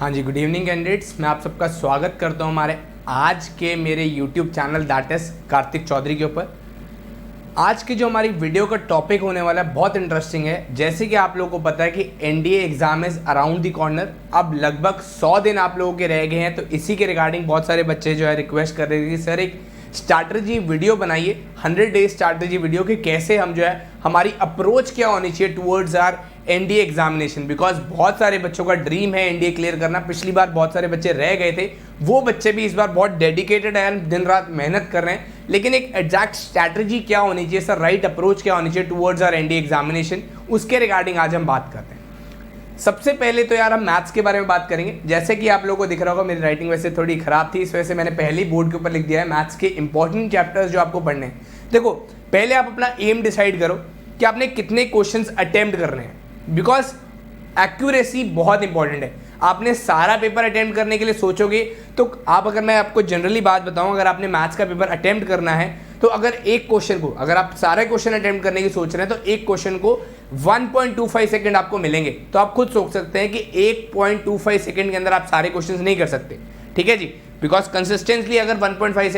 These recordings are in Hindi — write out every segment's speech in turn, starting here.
हाँ जी, गुड इवनिंग कैंडिडेट्स। मैं आप सबका स्वागत करता हूँ हमारे आज के मेरे YouTube channel that is Kartik Chaudhary के ऊपर। आज की जो हमारी वीडियो का टॉपिक होने वाला है बहुत इंटरेस्टिंग है। जैसे कि आप लोगों को पता है कि NDA exam is around the corner. अब लगभग 100 दिन आप लोगों के रह गए हैं, तो इसी के रिगार्डिंग बहुत सारे बच्चे जो है रिक्वेस्ट कर रहे थे कि सर एक स्ट्रैटेजी वीडियो बनाइए, 100 डेज स्ट्रैटेजी वीडियो कि कैसे हम जो है हमारी अप्रोच क्या होनी चाहिए towards our NDA examination. Because बहुत सारे बच्चों का ड्रीम है एनडीए क्लियर करना। पिछली बार बहुत सारे बच्चे रह गए थे, वो बच्चे भी इस बार बहुत डेडिकेटेड है, दिन रात मेहनत कर रहे हैं। लेकिन एक एग्जैक्ट स्ट्रैटेजी क्या होनी चाहिए सर, राइट अप्रोच क्या होनी चाहिए टुवर्ड्स आर एनडीए एग्जामिनेशन, उसके रिगार्डिंग आज हम बात करते हैं। सबसे पहले तो यार हम मैथ्स के बारे में बात करेंगे। जैसे कि आप लोगों को दिख रहा होगा मेरी राइटिंग वैसे थोड़ी खराब थी, इस वजह से मैंने पहले ही बोर्ड के ऊपर लिख दिया है मैथ्स के इंपॉर्टेंट चैप्टर्स जो आपको पढ़ने हैं। देखो, पहले आप अपना एम डिसाइड करो कि आपने कितने क्वेश्चंस अटेम्प्ट करने हैं, बिकॉज एक्यूरेसी बहुत इंपॉर्टेंट है। आपने सारा पेपर अटेम्प्ट करने के लिए सोचोगे तो आप, अगर मैं आपको जनरली बात बताऊं, अगर आपने मैथ्स का पेपर अटेम्प्ट करना है तो अगर एक क्वेश्चन को, अगर आप सारे क्वेश्चन अटेम्प्ट करने की सोच रहे हैं तो एक क्वेश्चन को 1.25 सेकंड आपको मिलेंगे। तो आप खुद सोच सकते हैं कि 1.25 सेकंड के अंदर आप सारे क्वेश्चंस नहीं कर सकते, ठीक है जी। बिकॉज कंसिस्टेंटली अगर 1.25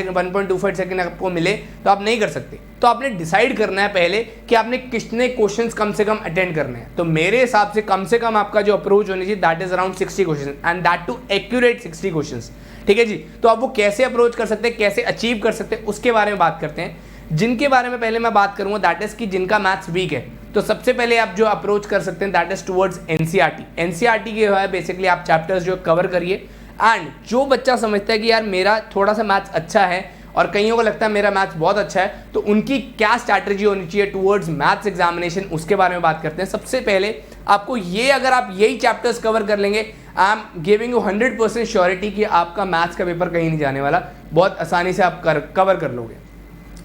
सेकंड आपको मिले तो आप नहीं कर सकते। तो आपने डिसाइड करना है पहले कि आपने कितने क्वेश्चंस कम से कम अटेंड करने हैं। तो मेरे हिसाब से कम आपका जो अप्रोच होनी चाहिए that is around 60 question and that too accurate 60 questions, ठीक है जी। तो आप वो कैसे अप्रोच कर सकते हैं, कैसे अचीव कर सकते हैं, उसके बारे में बात करते हैं। जिनके बारे में पहले मैं बात करूंगा दैट इज कि जिनका मैथ्स वीक है, तो सबसे पहले आप जो अप्रोच कर सकते हैं that is towards NCERT. NCERT के है बेसिकली आप चैप्टर्स जो कवर करिए। एंड जो बच्चा समझता है कि यार मेरा थोड़ा सा मैथ्स अच्छा है और कईयों को लगता है मेरा मैथ्स बहुत अच्छा है, तो उनकी क्या स्ट्रैटेजी होनी चाहिए टुवर्ड्स मैथ्स एग्जामिनेशन, उसके बारे में बात करते हैं। सबसे पहले आपको ये, अगर आप यही चैप्टर्स कवर कर लेंगे, I am giving you 100% surety कि आपका मैथ्स का पेपर कहीं नहीं जाने वाला, बहुत आसानी से आप कवर कर लोगे।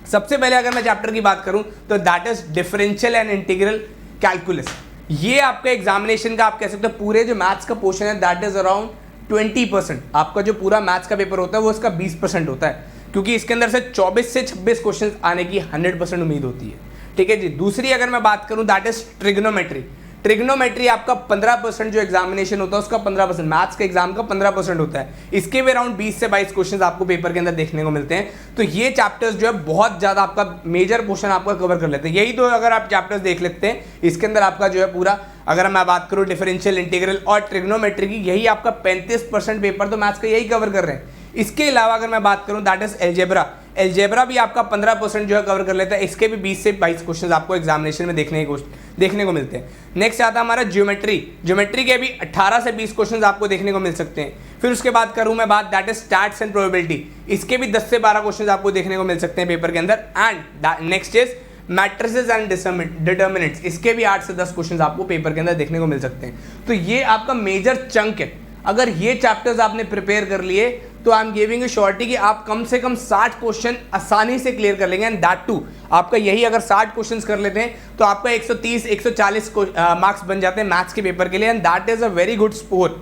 सबसे पहले अगर मैं चैप्टर की बात करूं तो that is differential and integral calculus. ये आपका एग्जामिनेशन का, आप कह सकते हो पूरे जो मैथ्स का पोर्शन है दैट इज अराउंड 20%। आपका जो पूरा मैथ्स का पेपर होता है वो इसका 20% होता है, क्योंकि इसके अंदर से 24 से 26 क्वेश्चन आने की 100% उम्मीद होती है, ठीक है जी। दूसरी अगर मैं बात करूं दैट इज ट्रिग्नोमेट्री। ट्रिग्नोमेट्री आपका 15% जो एग्जामिनेशन होता है उसका 15%, मैथ्स के एग्जाम का 15% होता है। इसके भी अराउंड 20 से 22 क्वेश्चन आपको पेपर के अंदर देखने को मिलते हैं। तो ये चैप्टर्स जो है बहुत ज़्यादा आपका मेजर पोर्शन आपका कवर कर लेते हैं। यही तो अगर आप चैप्टर्स देख लेते हैं, इसके अंदर आपका जो है पूरा, अगर मैं बात करूँ डिफरेंशियल, इंटीग्रल और ट्रिग्नोमेट्री की, यही आपका 35% पेपर तो मैथ्स का यही कवर कर रहे हैं। इसके अलावा अगर मैं बात करूं दैट इज एलजेब्रा। एलजेब्रा भी आपका 15% जो है कवर कर लेता है। इसके भी 20 से 22 क्वेश्चन आपको एग्जामिनेशन में देखने को मिलते हैं। नेक्स्ट आता है हमारा ज्योमेट्री। ज्योमेट्री के भी 18 से 20 क्वेश्चन आपको देखने को मिल सकते हैं। फिर उसके बाद करूं मैं बात that is stats and probability. इसके भी 10 से 12 क्वेश्चन आपको देखने को मिल सकते हैं पेपर के अंदर। And next is matrices and determinants. इसके भी 8 से 10 क्वेश्चन आपको पेपर के अंदर देखने को मिल सकते हैं। तो ये आपका मेजर चंक है। अगर ये चैप्टर्स आपने प्रिपेयर कर लिए तो I am giving you surety कि आप कम से कम 60 क्वेश्चन आसानी से क्लियर कर लेंगे। एंड दैट टू आपका यही, अगर 60 क्वेश्चंस कर लेते हैं तो आपका 130 140 मार्क्स बन जाते हैं मैथ्स के पेपर के लिए। And that is a very good score.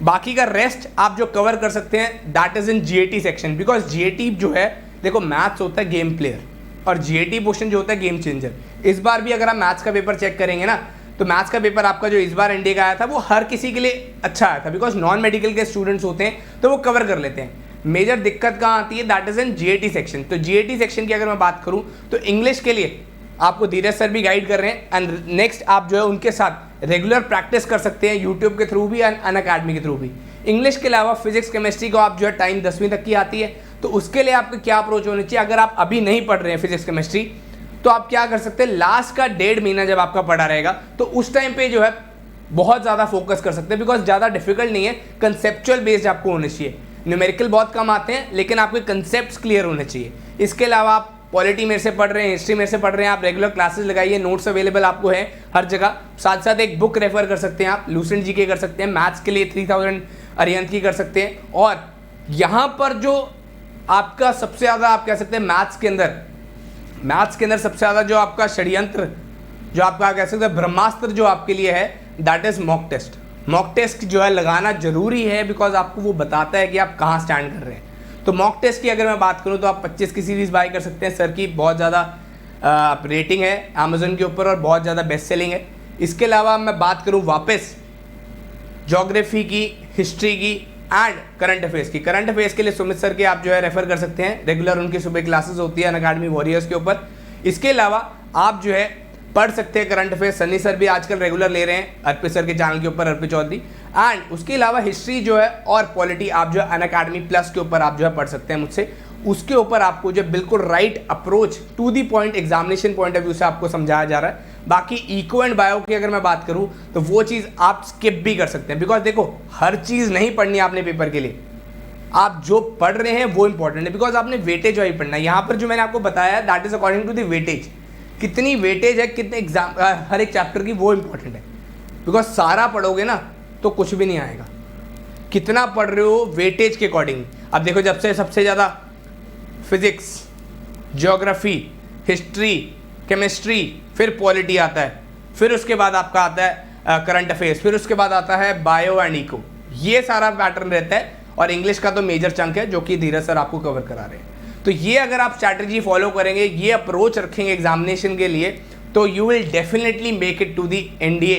बाकी का रेस्ट आप जो कवर कर सकते हैं that is in GAT section. Because GAT जो है, देखो मैथ्स होता है गेम प्लेयर और जीएटी पोर्शन जो होता है गेम चेंजर। इस बार भी अगर आप मैथ्स का पेपर चेक करेंगे ना, तो मैथ्स का पेपर आपका जो इस बार एनडीए का आया था वो हर किसी के लिए अच्छा आया था, बिकॉज नॉन मेडिकल के स्टूडेंट्स होते हैं तो वो कवर कर लेते हैं। मेजर दिक्कत कहाँ आती है that is in GAT section. तो जीएटी सेक्शन की अगर मैं बात करूँ तो इंग्लिश के लिए आपको धीरज सर भी गाइड कर रहे हैं। एंड नेक्स्ट आप जो है उनके साथ रेगुलर प्रैक्टिस कर सकते हैं यूट्यूब के थ्रू भी एंड अनअकैडमी के थ्रू भी। इंग्लिश के अलावा फिजिक्स केमिस्ट्री को आप जो है टाइम 10वीं तक की आती है, तो उसके लिए आपको क्या अप्रोच होनी चाहिए। अगर आप अभी नहीं पढ़ रहे हैं फिजिक्स केमिस्ट्री तो आप क्या कर सकते हैं, लास्ट का 1.5 महीना जब आपका पढ़ा रहेगा तो उस टाइम पे जो है बहुत ज़्यादा फोकस कर सकते हैं। बिकॉज ज़्यादा डिफिकल्ट नहीं है, कंसेप्चुअल बेस्ड आपको होने चाहिए। न्यूमेरिकल बहुत कम आते हैं लेकिन आपके कंसेप्ट्स क्लियर होने चाहिए। इसके अलावा आप पॉलिटी मेरे से पढ़ रहे हैं, हिस्ट्री मेरे से पढ़ रहे हैं, आप रेगुलर क्लासेस लगाइए, नोट्स अवेलेबल आपको है हर जगह। साथ साथ एक बुक रेफर कर सकते हैं आप, लूसेंट जीके कर सकते हैं, मैथ्स के लिए 3000 अरिहंत की कर सकते हैं। और यहाँ पर जो आपका सबसे ज़्यादा आप कह सकते हैं मैथ्स के अंदर सबसे ज़्यादा जो आपका षड्यंत्र, जो आपका कह सकते हैं ब्रह्मास्त्र जो आपके लिए है that is mock test. Mock test जो है लगाना जरूरी है, बिकॉज आपको वो बताता है कि आप कहाँ स्टैंड कर रहे हैं। तो मॉक टेस्ट की अगर मैं बात करूँ तो आप 25 की सीरीज़ बाय कर सकते हैं। सर की बहुत ज़्यादा रेटिंग है अमेजोन के ऊपर और बहुत ज़्यादा बेस्ट सेलिंग है। इसके अलावा मैं बात करूँ वापस ज्योग्राफी की हिस्ट्री की एंड करंट अफेयर्स की। करंट अफेयर्स के लिए सुमित सर के आप जो है रेफर कर सकते हैं, रेगुलर उनकी सुबह क्लासेस होती है अनअकैडमी वॉरियर्स के ऊपर। इसके अलावा आप जो है पढ़ सकते हैं करंट अफेयर्स, सन्नी सर भी आजकल रेगुलर ले रहे हैं अर्पित सर के चैनल के ऊपर, अर्पित चौधरी। एंड उसके अलावा हिस्ट्री जो है और पॉलिटी आप जो है अनअकैडमी प्लस के ऊपर आप जो है पढ़ सकते हैं मुझसे। उसके ऊपर आपको जो बिल्कुल right approach to the point examination point of view से आपको समझाया जा रहा है। बाकी इको एंड बायो की अगर मैं बात करूं तो वो चीज़ आप स्किप भी कर सकते हैं, बिकॉज देखो हर चीज़ नहीं पढ़नी है आपने पेपर के लिए, आप जो पढ़ रहे हैं वो इंपॉर्टेंट है, बिकॉज आपने वेटेज वाइज पढ़ना है। यहाँ पर जो मैंने आपको बताया है that is according to the weightage, कितनी वेटेज है, कितने एग्जाम हर एक चैप्टर की, वो इंपॉर्टेंट है। बिकॉज सारा पढ़ोगे ना तो कुछ भी नहीं आएगा, कितना पढ़ रहे हो वेटेज के अकॉर्डिंग। अब देखो जब से सबसे ज़्यादा फिजिक्स, ज्योग्राफी, हिस्ट्री, केमिस्ट्री, फिर पॉलिटी आता है, फिर उसके बाद आपका आता है करंट अफेयर्स, फिर उसके बाद आता है बायो एंड इको, ये सारा पैटर्न रहता है। और इंग्लिश का तो मेजर चंक है जो कि धीरज सर आपको कवर करा रहे हैं। तो ये अगर आप स्ट्रैटेजी फॉलो करेंगे, ये अप्रोच रखेंगे एग्जामिनेशन के लिए, तो you will definitely make it to the NDA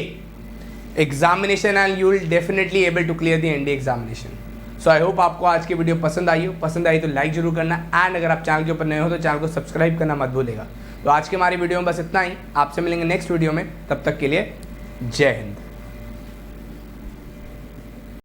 examination and you will definitely able to clear the NDA examination. So I hope आपको आज की वीडियो पसंद आई हो, पसंद आई तो लाइक जरूर करना, एंड अगर आप चैनल के ऊपर नए हो तो चैनल को सब्सक्राइब करना मत भूलेगा। तो आज के हमारी वीडियो में बस इतना ही, आपसे मिलेंगे नेक्स्ट वीडियो में, तब तक के लिए जय हिंद।